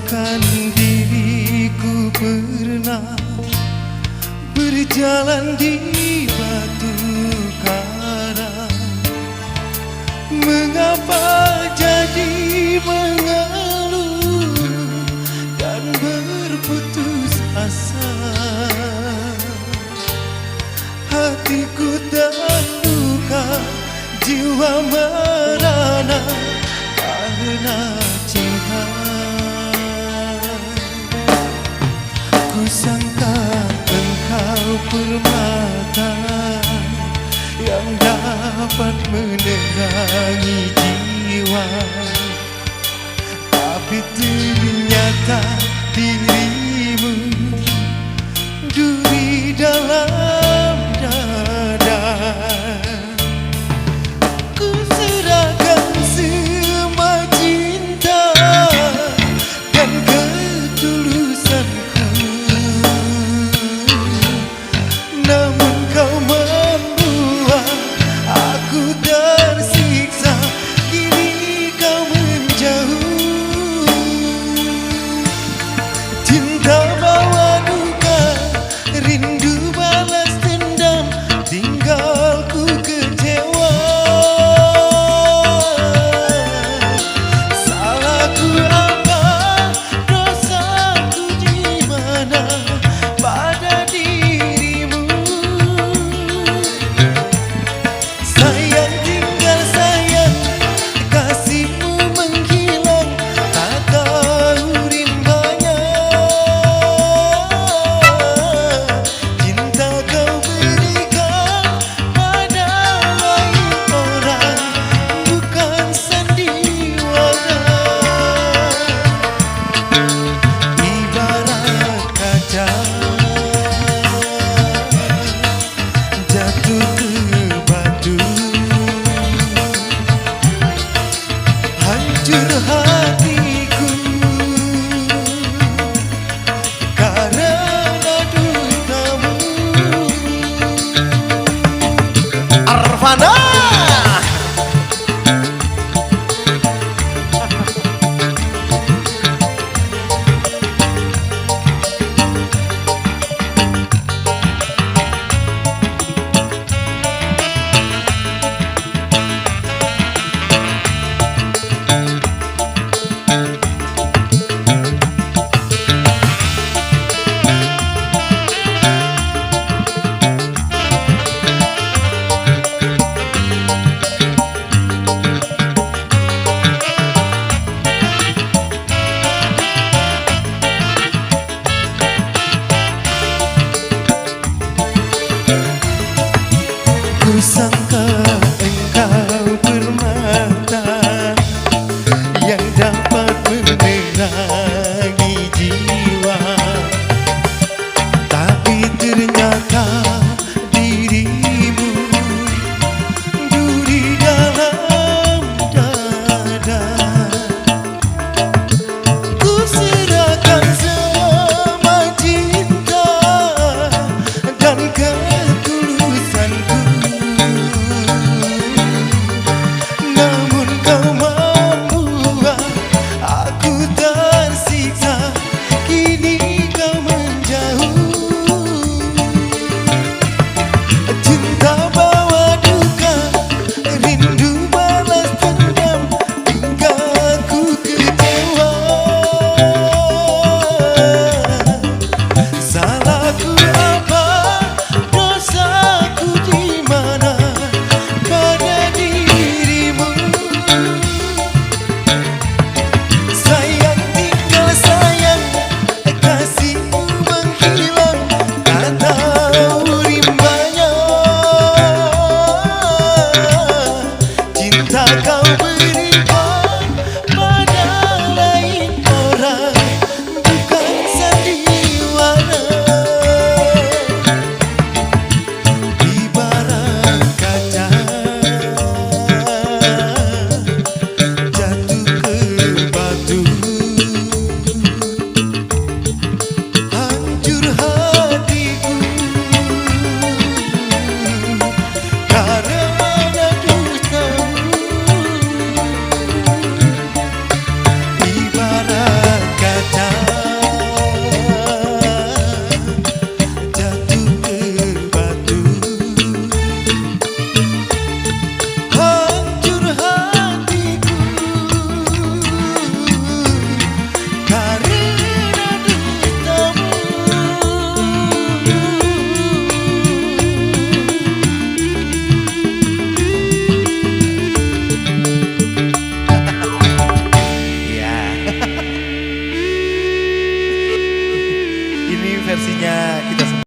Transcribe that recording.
Bayangkan diriku pernah berjalan di batu karang. Mengapa jadi mengeluh dan berputus asa? Hatiku terluka, jiwa merana karena cinta. Ku sangka engkau permata yang dapat menerangi jiwa, tapi ternyata dirimu duri dalam dada. Ku serahkan semua cinta dan ketulusanku, namun kau membuat aku tersiksa. Kini kau menjauh, cinta bawa duka, rindu balas dendam, tinggalku kecewa. Salahku apa, dosaku di mana pada dirimu? Sayang tinggal sayang, kasihmu menghilang, tak tahu rimbanya. Cinta kau berikan pada lain orang, bukan sandiwara. Ibarat kaca jatuh ke batu, hancur hatiku karena dustamu. Arvana. Ku sangka engkau permata yang dapat menerangi jiwa, tapi ternyata dirimu duri dalam dada. Ku serahkan semua cinta dan ketulusanku, versinya.